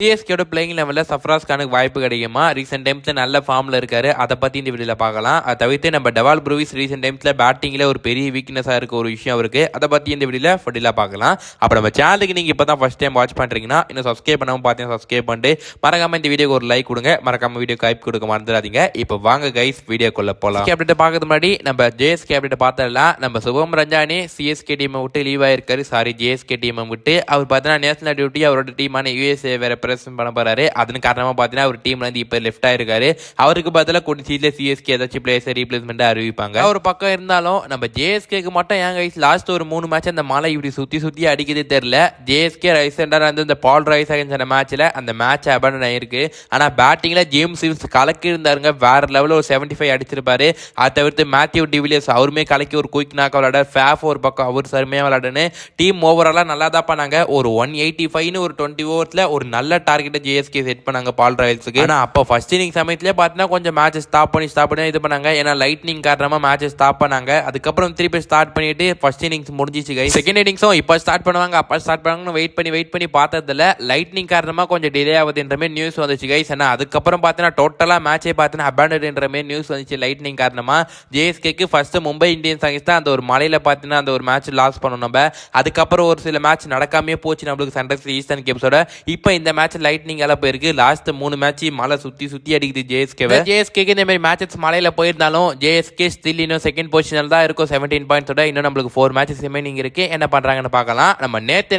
சிஎஸ்கேட playing லெவலில் சஃப்ராஸ் கானுக்கு வாய்ப்பு கிடைக்குமா? ரீசெண்ட் டைம்ஸில் நல்ல ஃபார்மில் இருக்காரு. அதை பற்றி இந்த வீடியோவில் பார்க்கலாம். அதை தவிர்த்து நம்ம டெவால் ப்ரூவிஸ் ரீசெண்ட் டைம்ஸில் பேட்டிங்கில் ஒரு பெரிய வீக்னஸாக இருக்க ஒரு விஷயம் இருக்குது. அதை பற்றி இந்த வீடியோவில் ஃபுல்லாக பார்க்கலாம். அப்போ நம்ம சேனலுக்கு நீங்கள் இப்போ தான் ஃபஸ்ட் டைம் வாட்ச் பண்ணுறீங்கன்னா இன்னும் சப்ஸ்கிரைப் பண்ணாமல் பார்த்தீங்கன்னா சப்ஸ்கிரைப் பண்ணிட்டு மறக்காமல் இந்த வீடியோக்கு ஒரு லைக் கொடுங்க. மறக்காமல் வீடியோ கைப் கொடுக்க மறந்துடாதீங்க. இப்போ வாங்க கைஸ் வீடியோக்குள்ளே போகலாம். அப்டேட் பார்க்கறது முன்னாடி நம்ம ஜேஎஸ்கே அப்டேட் பார்த்துடலாம். நம்ம சுபம் ரஞ்சானி சிஎஸ்கே டீமை விட்டு லீவ் ஆயிருக்காரு. ஜேஎஸ்கே டீமை விட்டு அவர் பார்த்தீங்கன்னா நேஷனல் டியூட்டி அவரோட டீமான யூஎஸ்ஏ வேற பண்ண போறாரு. அதன் காரணமா பாத்தீங்கன்னா அவர் டீம்ல இருந்து இப்ப லெஃப்ட் ஆயிருக்காரு. அவருக்கு பதிலா கொடிச்சியில சிஎஸ்கே ஏதாச்சும் பிளேயர்ஸ் ரீப்ளேஸ்மெண்ட் அறிவிப்பாங்க. ஒரு பக்கம் இருந்தாலும் நம்ம ஜேஎஸ்கேக்கு மட்டும் ஏன் கைஸ் லாஸ்ட் ஒரு 3 மேட்ச் அந்த மழை இப்படி சுத்தி அடிக்குது தெரியல. ஜேஎஸ்கே ரைசண்டர் வந்து இந்த பால் ரைஸ் அகைன்ஸ்ட் மேட்ச்ல அந்த மேட்ச் அபண்டன் ஆயிருக்கு. ஆனா பேட்டிங்ல ஜேம்ஸ் ஹில்ஸ் கலக்கி இருந்தாருங்க. வேற லெவலில் ஒரு 75 அடிச்சிருப்பாரு. அதை தவிர்த்து மேத்யூ டிவிலியர்ஸ் அவருமே கலக்கி ஒரு குயிக் நாக் விளையாட ஃபேஃப் ஒரு பக்கம் அவர் சருமையா விளையாடுன்னு டீம் ஓவராலா நல்லா தான் பண்ணாங்க. ஒரு 185 ஒரு 20 ஓவர்ஸ்ல ஒரு நல்ல டார்கெட் ஜேஎஸ்கே செட் பண்ணாங்க பால் ராயல்ஸுக்கு. ஆனா அப்போ ஃபர்ஸ்ட் இன்னிங் சமயத்திலே பார்த்தீங்கன்னா கொஞ்சம் மேட்சஸ் ஸ்டாப் பண்ணி இது பண்ணாங்க. ஏன்னா லைட்னிங் காரணமா மேட்சஸ் ஸ்டாப் பண்ணாங்க. அதுக்கப்புறம் திருப்பி ஸ்டார்ட் பண்ணிட்டு ஃபர்ஸ்ட் இன்னிங்ஸ் முடிஞ்சிச்சு கைஸ். செகண்ட் இன்னிங்ஸும் இப்போ ஸ்டார்ட் பண்ணுவாங்க அப்போ ஸ்டார்ட் பண்ணுவாங்கன்னு வெயிட் பண்ணி பார்த்ததுல லைட்னிங் காரணமா கொஞ்சம் டிலே ஆகுதுன்ற மாதிரி நியூஸ் வந்துச்சு கைஸ். ஆனால் அதுக்கப்புறம் பார்த்தீங்கன்னா டோட்டலா மேட்சே பார்த்தீங்கன்னா அபேண்டன்ன்ற மாதிரி நியூஸ் வந்துச்சு லைட்னிங் காரணமா. ஜேஎஸ்கேக்கு ஃபர்ஸ்ட் மும்பை இந்தியன்ஸ் அகைன்ஸ்ட் அந்த ஒரு மலையில பார்த்தீங்கன்னா அந்த ஒரு மேட்ச் லாஸ் பண்ணோம் நம்ம. அதுக்கப்புறம் ஒரு சில மேட்ச் நடக்காமே போச்சு நம்மளுக்கு சன்ரைஸ் ஈஸ்டர்ன் கேம்ஸோட. இப்போ இந்த மேட்ச் லைட்னிங் எல்லாம் போயிருக்கு. லாஸ்ட் 3 மேட்ச் மழை சுத்தி அடிக்குது ஜேஎஸ்கேக்கு. இந்த மாதிரி மேட்சஸ் மலையில போயிருந்தாலும் ஜேஎஸ்கே ஸ்டில் இன்னும் செகண்ட் பொசிஷனில் தான் இருக்கும் 17 பாயிண்ட்ஸோட. இன்னும் நம்மளுக்கு 4 மேட்சஸ் ரிமைனிங் இருக்கு. என்ன பண்றாங்கன்னு பார்க்கலாம். நம்ம நேத்து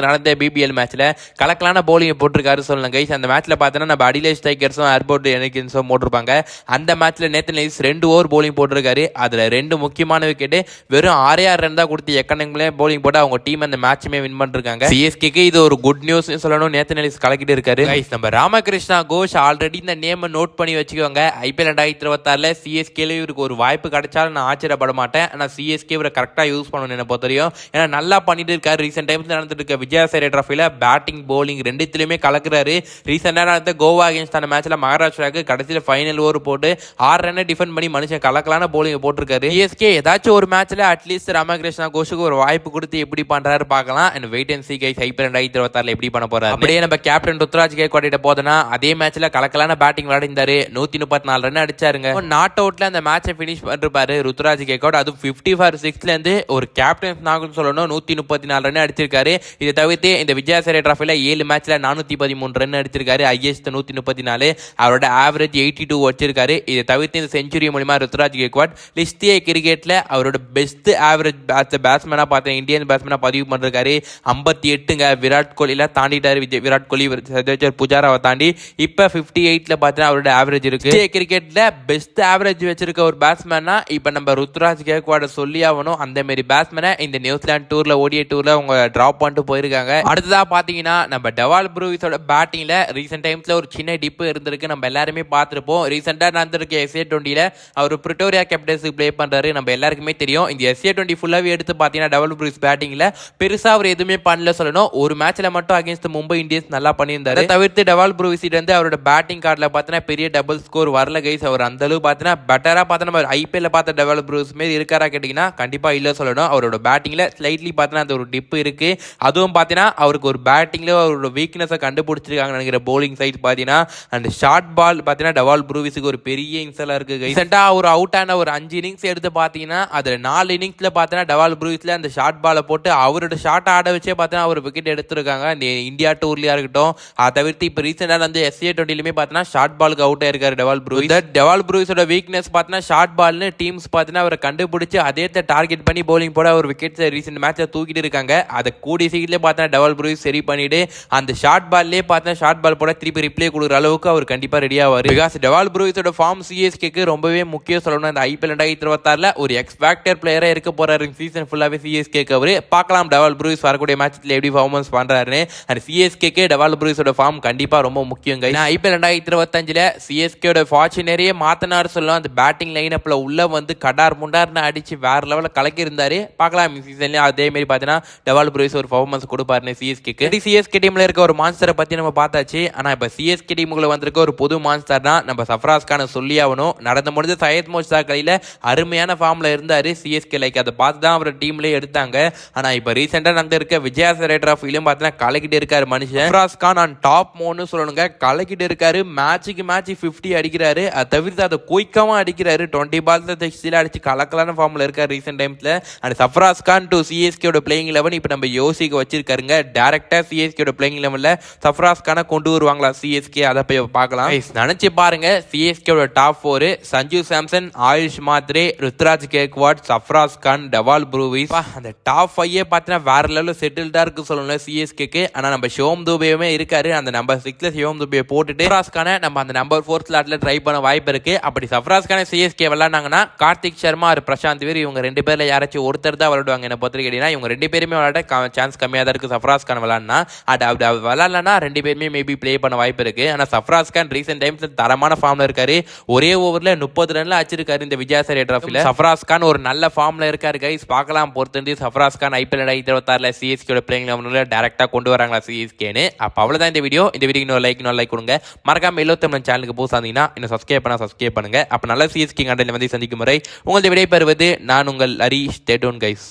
நடந்த பிபிஎல் மேட்ச்ல கலக்கலான போலிங் போட்டிருக்காரு சொல்லலாம் கைஸ். அந்த மேட்ச்ல பார்த்தோன்னா நம்ம அடிலேஜ் டைகர்ஸும் ஏர்போர்ட் எனிகின்ஸும் போட்டிருப்பாங்க. அந்த மேட்ச்ல நேத்து 2 ஓவர் போலிங் போட்டிருக்காரு. அதுல 2 முக்கியமான விக்கெட் வெறும் 6 ரன் தான் கொடுத்து எக்கனங்களே போலிங் போட்டு அவங்க டீம் அந்த மேட்சுமே வின் பண்ணிருக்காங்க. சிஎஸ்கேக்கு இது ஒரு குட் நியூஸ் சொல்லணும். நேத்து கலக்கிட்டு இருக்காரு கைஸ். நம்ம ராமகிருஷ்ணா கோஷ் ஆல்ரெடி இந்த நேம் நோட் பண்ணி வச்சுக்கோங்க. ஐபிஎல் 2026 சிஎஸ்கேல இவருக்கு ஒரு வாய்ப்பு கிடைச்சாலும் நான் ஆச்சரியப்பட மாட்டேன். ஆனால் சிஎஸ்கே இவரை கரெக்டாக யூஸ் பண்ணணும் என்ன பொறுத்தவரையும். ஏன்னா நல்லா பண்ணிட்டு இருக்காரு. ரீசெண்ட் டைம்ஸ் நடந்துட்டு இருக்க விஜயாசாரி டிராஃபில பேட்டிங் போலிங் ரெண்டுத்திலுமே கலக்குறாரு. ரீசெண்டாக நடந்த கோவா அகேன்ஸ்ட் அந்த மேட்ச்ல மகாராஷ்டிராவுக்கு கடைசியில் ஃபைனல் ஓவர் போட்டு 6 ரன் டிஃபெண்ட் பண்ணி மனுஷன் கலக்கலான போலிங் போட்டிருக்காரு. சிஎஸ்கே ஏதாச்சும் ஒரு மேட்ச்ல அட்லீஸ்ட் ராமகிருஷ்ணா கோஷுக்கு ஒரு வாய்ப்பு கொடுத்து எப்படி பண்றாரு பார்க்கலாம். And wait and see guys IPL 2026 எப்படி பண்ண போறாரு. அப்படியே நம்ம கேப்டன் ருத்ராஜ் கேக்வாட் போதுனா அதே மேட்ச்ல கலக்கலான பேட்டிங் விளையாடிந்தாரு. 134 ரன் அடிச்சாருங்க. நாட் அவுட்ல அந்த மேட்சை பினிஷ் பண்ணிருப்பாரு ருத்ராஜ் கேக்வாட். அது 50 for 6ல இருந்து ஒரு கேப்டன் நாகுன்னு சொல்லணும் 134 ரன் அடிச்சிருக்காரு. இதை தவிர்த்து இந்த விஜயாசாரி டிராஃபில 7 மேட்ச்ல 413 ரன் அடிச்சிருக்காரு. ஹையஸ்ட் 134. அவரோட ஆவரேஜ் 82 வச்சிருக்காரு. இதை தவிர்த்து இந்த செஞ்சுரி மூலமா ருத்ராஜ் கேக்வாட் லிஸ்டிய கிரிக்கெட்ல அவரோட பெஸ்ட் ஆவரேஜ் பேட்ஸ்மேனா பார்த்தேன் இந்தியன் பேட்ஸ்மேனா பதிவு பண்ணிருக்காரு. 58ங்க. விராட் கோலில தாண்டிட்டாரு. விராட் கோலி புஜாராவை தாண்டி இப்ப 58ல பார்த்தீங்கன்னா அவரோட ஆவரேஜ் இருக்கு. கிரிக்கெட்ல பெஸ்ட் ஆவரேஜ் வச்சிருக்க ஒரு பேட்ஸ்மேனா இப்ப நம்ம ருத்ராஜ் கேக்வாட் சொல்லி ஆகணும். அந்த மாதிரி பேட்ஸ்மேனை இந்த நியூசிலாந்து டூர்ல ஓடிஐ டூர்ல அவங்க டிராப் பண்ணிட்டு போயிருக்காங்க. அடுத்ததா பாத்தீங்கன்னா நம்ம டெவால் ப்ரூவிஸோட பேட்டிங்ல ரீசெண்ட் டைம்ஸ்ல ஒரு சின்ன டிப்பு இருந்திருக்கு. நம்ம எல்லாருமே பார்த்திருப்போம். ரீசெண்டா நடந்திருக்க SA20ல அவர் பிரிட்டோரியா கேப்டன்ஸுக்கு பிளே பண்றாரு. நம்ம எல்லாருக்குமே தெரியும். இந்த SA20 ஃபுல்லாவே எடுத்து பாத்தீங்கன்னா டெவால் ப்ரூவிஸ் பேட்டிங்ல பெருசா அவர் எதுவுமே பண்ணல சொல்லணும். ஒரு மேட்ச்ல மட்டும் அகைன்ஸ்ட் மும்பை இந்தியன்ஸ் நல்லா பண்ணியிருந்தாரு. தவிர்த்து டெவால் ப்ரூவிஸ் வந்து அவரோட பேட்டிங் கார்டில் பார்த்தீங்கன்னா பெரிய டபுள் ஸ்கோர் வரல கைஸ். அவர் அந்த அளவு பார்த்தீங்கன்னா பெட்டரா பார்த்தா ஐபிஎல் பார்த்த டெவல் ப்ரூஸ் மாரி இருக்காரா கேட்டீங்கன்னா கண்டிப்பா இல்ல சொல்லணும். அவரோட பேட்டிங்ல ஸ்லைட்லி பார்த்தீங்கன்னா அந்த ஒரு டிப் இருக்கு. அதுவும் பார்த்தீங்கன்னா அவருக்கு ஒரு பேட்டிங்ல அவரோட வீக்னஸை கண்டுபிடிச்சிருக்காங்க நினைக்கிற போலிங் சைட் பார்த்தீங்கன்னா அந்த ஷார்ட் பால் பார்த்தீங்கன்னா டெவால் ப்ரூவிஸுக்கு ஒரு பெரிய இன்சலா இருக்கு. ரீசெண்டா ஒரு அவுட் ஆன ஒரு 5 இன்னிங்ஸ் எடுத்து பார்த்தீங்கன்னா அதுல 4 இன்னிங்ஸ்ல பார்த்தீங்கன்னா டெவால் ப்ரூவிஸ்ல அந்த ஷார்ட் பாலை போட்டு அவரோட ஷார்ட் ஆட வச்சே பார்த்தீங்கன்னா ஒரு விக்கெட் எடுத்திருக்காங்க. இந்த இந்தியா டூர்லயா இருக்கட்டும். அதை தவிர்த்து இப்போ ரீசெண்டா வந்து SA20லுமே பார்த்தீங்கன்னா ஷார்ட் பாலுக்கு அவுட் ஆயிருக்காரு டெவால் ப்ரூவிஸ். டெவால் ப்ரூவிஸோட வீக்னஸ் பார்த்தீங்கன்னா ஷார்ட் பால்னு டீம்ஸ் பார்த்தீங்கன்னா அவரை கண்டுபிடிச்சு அதே டார்கெட் பண்ணி போலிங் போட ஒரு விக்கெட் ரீசெண்ட் மேட்ச்ல தூக்கிட்டு இருக்காங்க. அதை கூடி சீக்கிரத்திலே பார்த்தீங்கன்னா டெவால் ப்ரூவிஸ் சரி பண்ணிட்டு அந்த ஷார்ட் பால்லே பார்த்தீங்கன்னா ஷார்ட் பால் போட திருப்பி ரிப்ளே கொடுக்குற அளவுக்கு அவர் கண்டிப்பா ரெடி ஆவார். பிகாஸ் டெவால் ப்ரூவிஸோட ஃபார்ம் சிஎஸ்கேக்கு ரொம்பவே முக்கியம் சொல்லணும். அந்த ஐபிஎல் 2026 ஒரு எக்ஸ்பேக்டர் பிளேயரா இருக்க போறாரு. சீசன் ஃபுல்லாவே சிஎஸ்கேக்கு அவரு பார்க்கலாம் டெவால் ப்ரூவிஸ் வரக்கூடிய மேட்ச்ல எப்படி பர்ஃபார்மன்ஸ் பண்றாருன்னு. அந்த சிஎஸ்கேக்கு டெவால் ப்ரூவிஸோட ஃபார்ம் கண்டிப்பா ரொம்ப முக்கியம். ஐபிஎல் 2025 சிஎஸ்கேட ஃபார்ச்சுனரே மாத்தனார் சொல்லலாம். அந்த பேட்டிங் லைன் அப்ல உள்ள வந்து கடார் முண்டார்னு அடிச்சு வேற லெவலில் கலக்கி இருந்தாரு. பார்க்கலாம் சீசன்ல அதே மாதிரி பார்த்தீங்கன்னா டெவால் ப்ரூவிஸ் ஒரு பர்ஃபார்மன்ஸ் கொடுப்பாருன்னு சிஎஸ்கேக்கு. சிஎஸ்கே டீம்ல இருக்க ஒரு மான்ஸ்டரை பத்தி நம்ம பார்த்தாச்சு. ஆனா இப்ப சிஎஸ்கே டீமுக்குள்ள வந்திருக்க ஒரு புது மான்ஸ்டர் தான் நம்ம சஃப்ராஸ் கான சொல்லி ஆகணும். நடந்து முடிஞ்ச சையத் முஷ்தாக் அலில அருமையான ஃபார்ம்ல இருந்தாரு சிஎஸ்கே. லைக் அதை பார்த்து தான் அவர் டீம்லயே எடுத்தாங்க. ஆனா இப்ப ரீசெண்டா நடந்திருக்க விஜயாசாரி டிராஃபிலும் பார்த்தீங்கன்னா கலக்கிட்டு இருக்காரு மனுஷன். சஃப்ராஸ் கான் ஆன் டாப் மோன்னு சொல்லணுங்க. கலக்கிட்டு இருக்காரு. மேட்சுக்கு மேட்ச் 50 அடிக்கிறாரு. அது தவிர்த்து அதை குயிக்காவும் அடிக்கிறாரு. 20 பால்ஸ் அடிச்சு கலக்கலான ஃபார்ம்ல இருக்காரு ரீசெண்ட் டைம்ஸ்ல. அண்ட் சஃப்ராஸ் கான் டு சிஎஸ்கேட பிளேயிங் 11 இப்போ நம்ம யோசிக்க வச்சிருக்காருங்க. டேரக்டா சிஎஸ்கேட பிளேயிங் 11ல சஃப்ராஸ் கானை கொண்டு வருவாங்களா சிஎஸ்கே, அதை போய் பார்க்கலாம். நினைச்சு பாருங்க, சிஎஸ்கேட top 4 Sanju Samson, Ayush Mhatre, Ruturaj Gaikwad, Sarfaraz Khan, Dewald Brevis. அந்த டாப் 5 பார்த்தீங்கன்னா வேற லெவலில் செட்டில்டா இருக்கு சொல்லணும் சிஎஸ்கேக்கு. ஆனால் நம்ம ஷிவம் துபேயுமே இருக்காரு. அந்த நம்பர் 6ல ஷிவம் துபே போட்டுட்டு சஃப்ராஸ் கானை நம்ம அந்த நம்பர் 4 ஸ்லாட்ல ட்ரை பண்ண வாய்ப்பு இருக்கு. அப்படி சஃப்ராஸ் கானை சிஎஸ்கே விளையாண்டாங்கன்னா கார்த்திக் சர்மா ஒரு பிரசாந்த் வீர் இவங்க 2 பேர்ல யாராச்சும் ஒருத்தர் தான் விளையாடுவாங்க. என்ன பொறுத்த கேட்டீங்கன்னா இவங்க 2 பேருமே விளையாட சான்ஸ் கம்மியாக தான் இருக்கு. சஃப்ராஸ் கான் விளையாடினா அப்படி விளையாடலன்னா 2 பேருமே மேபி பிளே பண்ண வாய்ப்பு இருக்கு. ஆனால் சஃப்ராஸ் கான் ரீசெண்ட் டைம்ஸ்ல தரமான ஃபார்ம்ல இருக்காரு. ஒரே ஓவர்ல 30 ரன்ல அடிச்சிருக்காரு இந்த விஜயாசரே டிராஃபில. சஃப்ராஸ் கான் ஒரு நல்ல ஃபார்ம்ல இருக்காரு கைஸ். பார்க்கலாம் பொறுத்து சஃப்ராஸ் கான் ஐபிஎல் 2026ல சிஎஸ்கேட பிளேயிங் 11ல டைரக்டா கொண்டு வராங்களா சிஎஸ்கேன்னு. அப்போ அவ்வளவுதான் இந்த வீடியோ. இந்த வீடியோக்கு இன்னொரு லைக் கொடுங்க. மறக்காம 78 சேனலுக்கு போஸ்ட் ஆனீங்கன்னா இன்னும் சப்ஸ்கிரைப் பண்ணுங்க. அப்ப நல்ல சிஎஸ்கே கண்டென்ட் வந்து சந்திக்கும் முறை உங்களது விடைபெறுவது நான் உங்கள் ஹரி. Stay tune guys.